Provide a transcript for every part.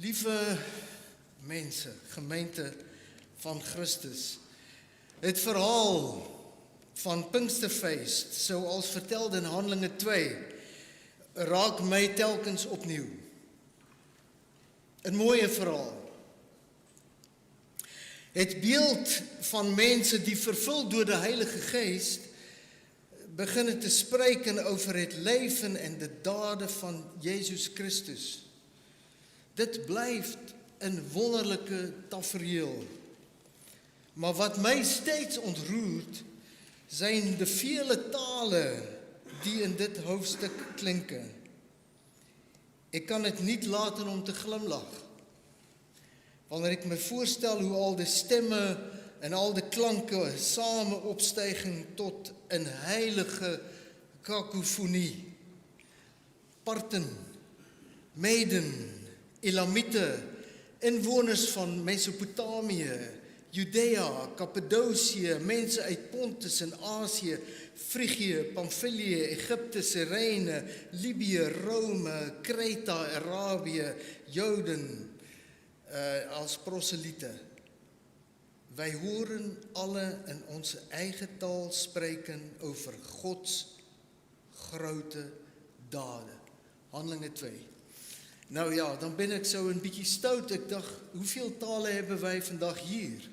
Liewe mense, gemeente van Christus, het verhaal van Pinksterfeest, zoals verteld in Handelinge 2, raak my telkens opnieuw. 'n mooie verhaal. Het beeld van mense die vervuld deur die Heilige Gees begin te spreken over het leven en de dade van Jezus Christus. Dit blijft een wonderlijke tafereel. Maar wat mij steeds ontroert, zijn de vele talen die in dit hoofdstuk klinken. Ik kan het niet laten om te glimlachen. Wanneer ik me voorstel hoe al de stemmen en al de klanken samen opstijgen tot een heilige kakofonie. Parten, Meiden, Elamieten, inwoners van Mesopotamië, Judea, Cappadocië, mensen uit Pontus en Azië, Frigië, Pamphylië, Egypte, Cyrene, Libië, Rome, Kreta, Arabië, Joden als proselieten. Wij horen alle in onze eigen taal spreken over Gods grote daden. Handelinge 2. Nou ja, dan ben ik zo een beetje stout. Ik dacht, hoeveel talen hebben wij vandaag hier?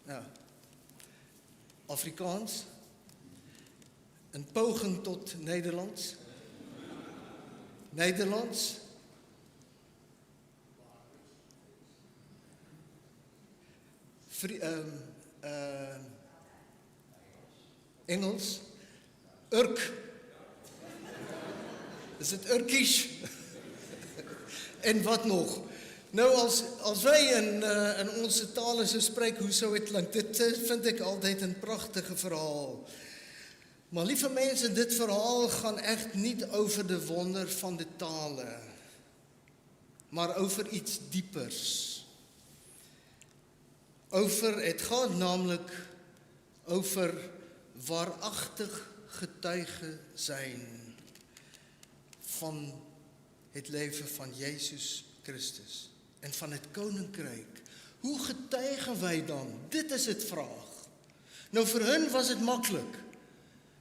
Nou, Afrikaans, een poging tot Nederlands, Nederlands, Engels, Urk. Is het Urkisch? En wat nog? Nou, als wij in onze talen zo spreken, hoe zou het klinkt? Dit vind ik altijd een prachtige verhaal. Maar lieve mensen, dit verhaal gaat echt niet over de wonder van de talen, maar over iets diepers. Het gaat namelijk over waarachtig getuige zijn van het leven van Jezus Christus en van het koninkrijk. Hoe getuigen wij dan? Dit is het vraag. Nou, voor hun was het makkelijk.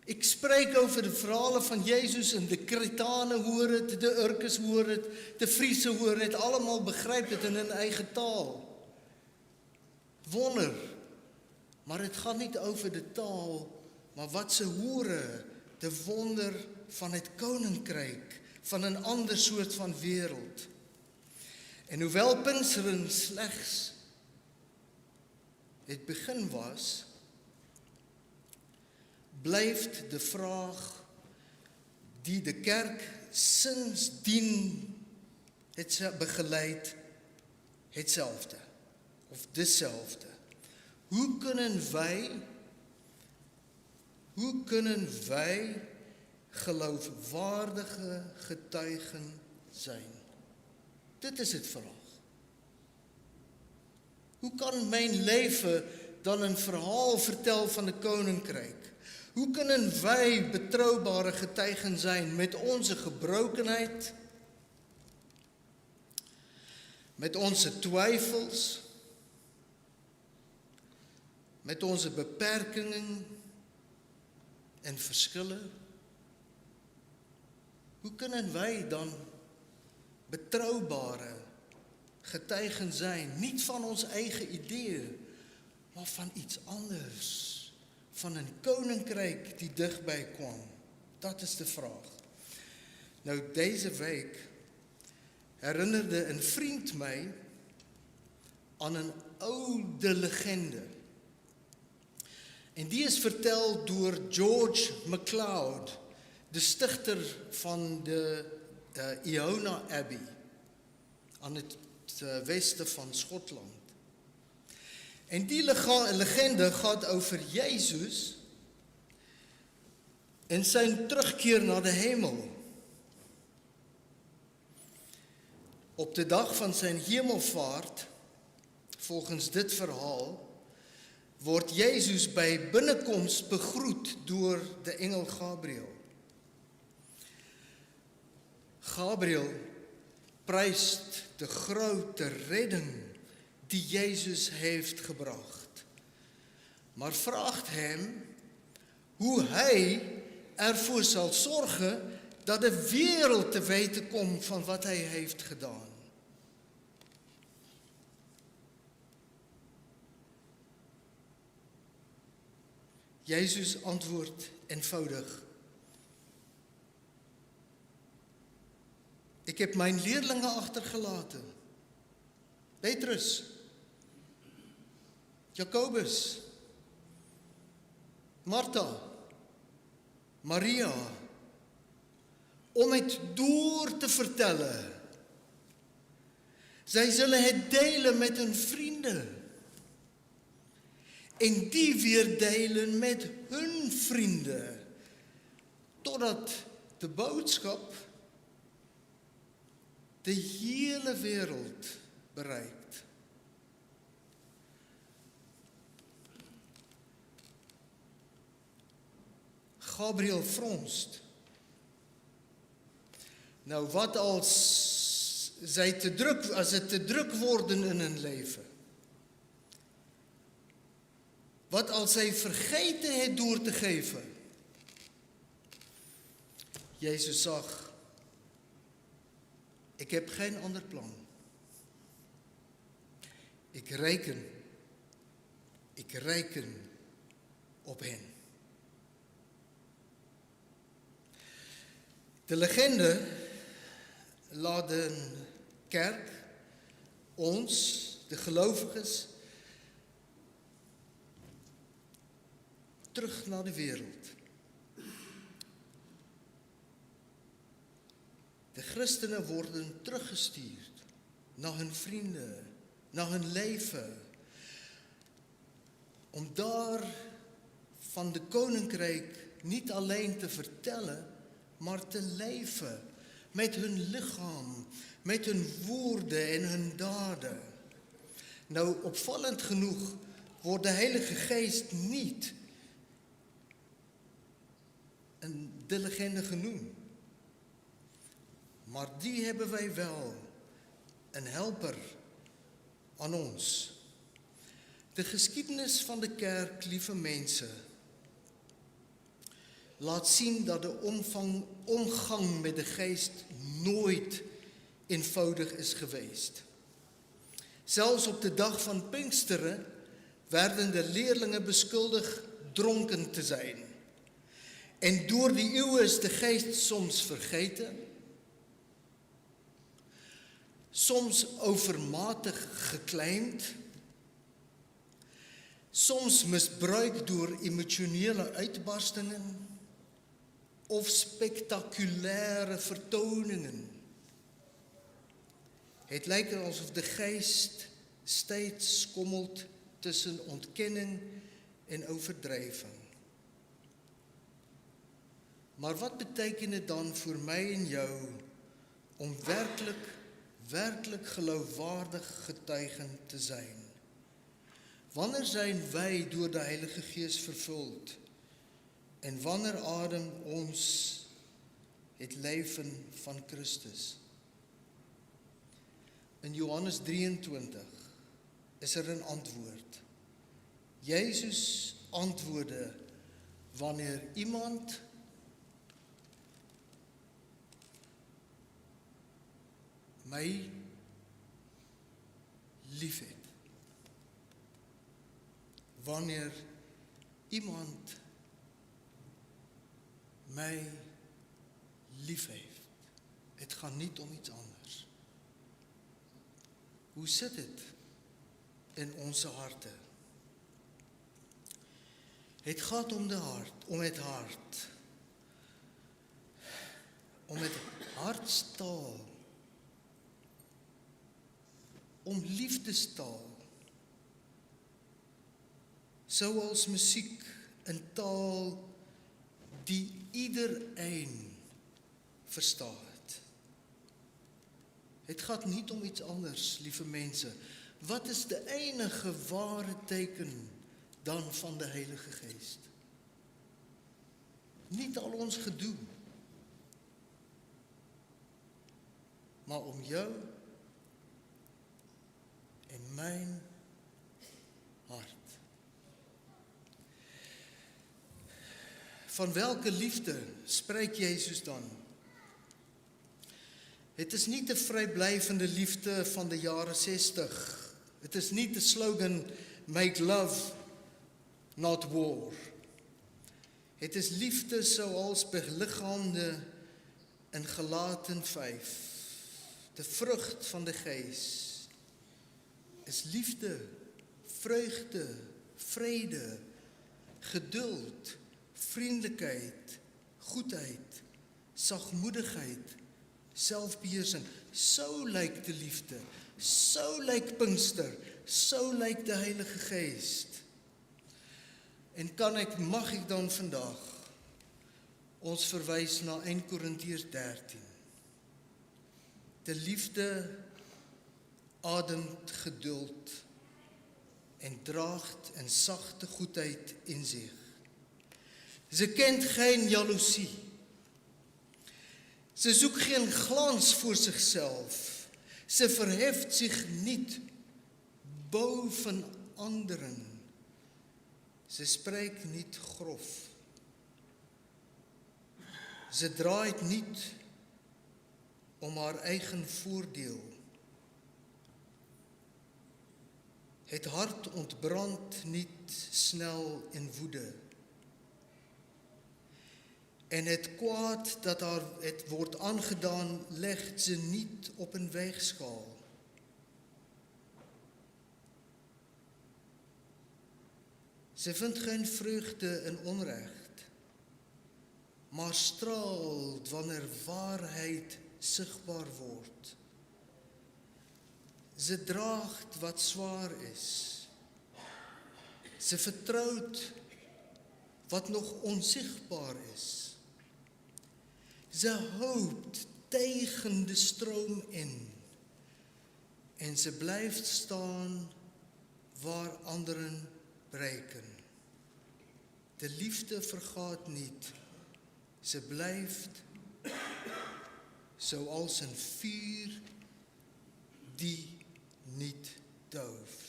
Ik spreek over de verhalen van Jezus en de Kretanen horen het, de Urkers horen het, de Friese horen het, allemaal begrijpen het in hun eigen taal. Wonder. Maar het gaat niet over de taal, maar wat ze horen. De wonder van het koninkrijk, van een ander soort van wereld. En hoewel Pinksteren slechts het begin was, blijft de vraag die de kerk sindsdien het begeleidt hetzelfde. Of dezelfde. Hoe kunnen wij geloofwaardige getuigen zijn? Dit is het vraag. Hoe kan mijn leven dan een verhaal vertellen van de koninkrijk? Hoe kunnen wij betrouwbare getuigen zijn met onze gebrokenheid, met onze twijfels, met onze beperkingen en verschillen? Hoe kunnen wij dan betrouwbare getuigen zijn? Niet van ons eigen ideeën, maar van iets anders. Van een koninkrijk die dichtbij kwam. Dat is de vraag. Nou, deze week herinnerde een vriend mij aan een oude legende. En die is verteld door George MacLeod, de stichter van de Iona Abbey, aan het westen van Schotland. En die legende gaat over Jezus en zijn terugkeer naar de hemel. Op de dag van zijn hemelvaart, volgens dit verhaal, wordt Jezus bij binnenkomst begroet door de engel Gabriel. Gabriel pryst de grote redding die Jesus heeft gebracht. Maar vraagt hem hoe hy ervoor sal sorge dat die wêreld te wete kom van wat hy heeft gedaan. Jesus antwoord eenvoudig: ek heb mijn leerlinge agtergelaten. Petrus, Jakobus, Martha, Maria, om het door te vertellen. Zij zullen het delen met hun vrienden. En die weer delen met hun vrienden. Totdat de boodschap de hele wereld bereikt. Gabriel fronst. Nou wat als het te druk worden in hun leven? Wat als zij vergeten het door te geven? Jezus zag: ik heb geen ander plan. Ik reken op hen. De legende laat de kerk, ons, de gelovigen, terug naar de wereld. De christenen worden teruggestuurd naar hun vrienden, naar hun leven, om daar van de koninkrijk niet alleen te vertellen, maar te leven met hun lichaam, met hun woorden en hun daden. Nou, opvallend genoeg wordt de Heilige Geest niet de legende genoemd. Maar die hebben wij wel, een helper aan ons. De geschiedenis van de kerk, lieve mensen, laat zien dat de omgang met de geest nooit eenvoudig is geweest. Zelfs op de dag van Pinksteren werden de leerlingen beschuldigd dronken te zijn. En door die eeuwen is de geest soms vergeten, soms overmatig geclaimd, soms misbruikt door emotionele uitbarstingen of spectaculaire vertoningen. Het lijkt alsof de geest steeds schommelt tussen ontkenning en overdrijving. Maar wat betekent het dan voor mij en jou om werkelijk geloofwaardig getuigen te zijn? Wanneer zijn wij door de Heilige Geest vervuld? En wanneer ademt ons het leven van Christus? In Johannes 23 is er een antwoord. Jezus antwoordde: wanneer iemand mij liefhet. Wanneer iemand mij lief heeft. Het gaat niet om iets anders. Hoe zit het in onze harten? Het gaat om het hart. Om het hartstaal. Om liefdestaal. Zoals muziek, een taal die iedereen verstaat. Het gaat niet om iets anders, lieve mensen. Wat is de enige ware teken dan van de Heilige Geest? Niet al ons gedoe. maar om jou en mijn hart. Van welke liefde spreek Jezus dan? Het is nie 'n vryblywende liefde van die jare 60. Het is nie die slogan Make love, not war. Het is liefde soals belichaamde in Galaten 5. De vrug van die Gees is liefde, vreugde, vrede, geduld, vriendelikheid, goedheid, sagmoedigheid, selfbeheersing. So lyk die liefde, so lyk Pinkster, so lyk die Heilige Gees. En mag ek dan vandag ons verwys na 1 Korintiërs 13. Die liefde ademt geduld en draagt en sagte goedheid in zich. Ze kent geen jaloezie. Ze zoekt geen glans voor zichzelf. Ze verheft zich niet boven anderen. Ze spreekt niet grof. Ze draait niet om haar eigen voordeel. Het hart ontbrandt niet snel in woede. En het kwaad dat haar het wordt aangedaan, legt ze niet op een weegschaal. Ze vindt geen vreugde in onrecht, maar straalt wanneer waarheid zichtbaar wordt. Ze draagt wat zwaar is. Ze vertrouwt wat nog onzichtbaar is. Ze hoopt tegen de stroom in. En ze blijft staan waar anderen breken. De liefde vergaat niet. Ze blijft zoals een vuur die niet dooft.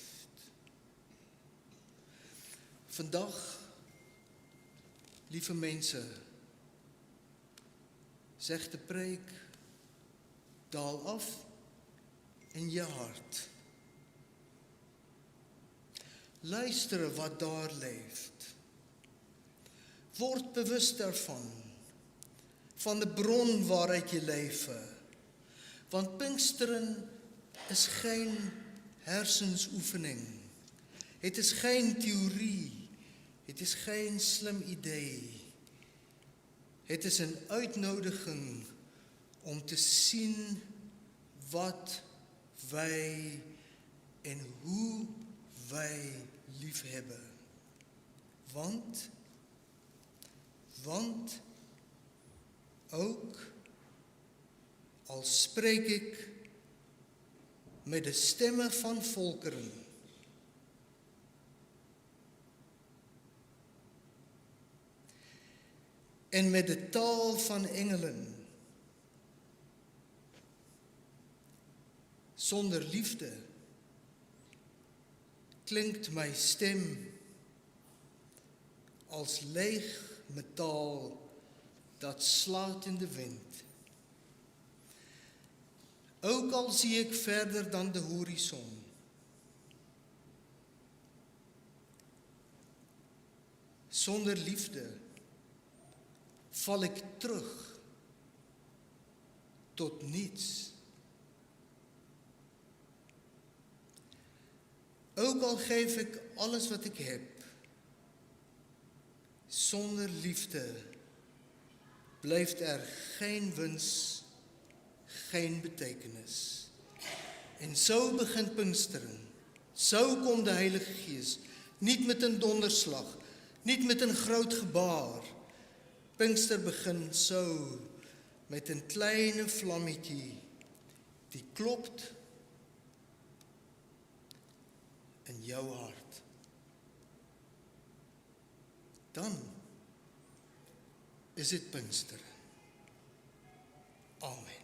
Vandag, lieve mensen, zegt de preek, daal af in je hart. Luister wat daar leeft. Word bewust daarvan, van de bron waaruit je leven. Want Pinksteren is geen hersensoefening. Het is geen theorie. Het is geen slim idee. Het is een uitnodiging om te zien wat wij en hoe wij lief hebben. Want ook al spreek ik met de stemmen van volkeren, en met de taal van engelen, zonder liefde klinkt mijn stem als leeg metaal dat slaat in de wind. Ook al zie ik verder dan de horizon. Zonder liefde val ik terug tot niets. Ook al geef ik alles wat ik heb, zonder liefde blijft er geen winst, geen betekenis. En zo begint Pinksteren. Zo komt de Heilige Gees. Niet met een donderslag, niet met een groot gebaar. Pinkster begint zo met een kleine vlammetje die klopt in jouw hart. Dan is het Pinksteren. Amen.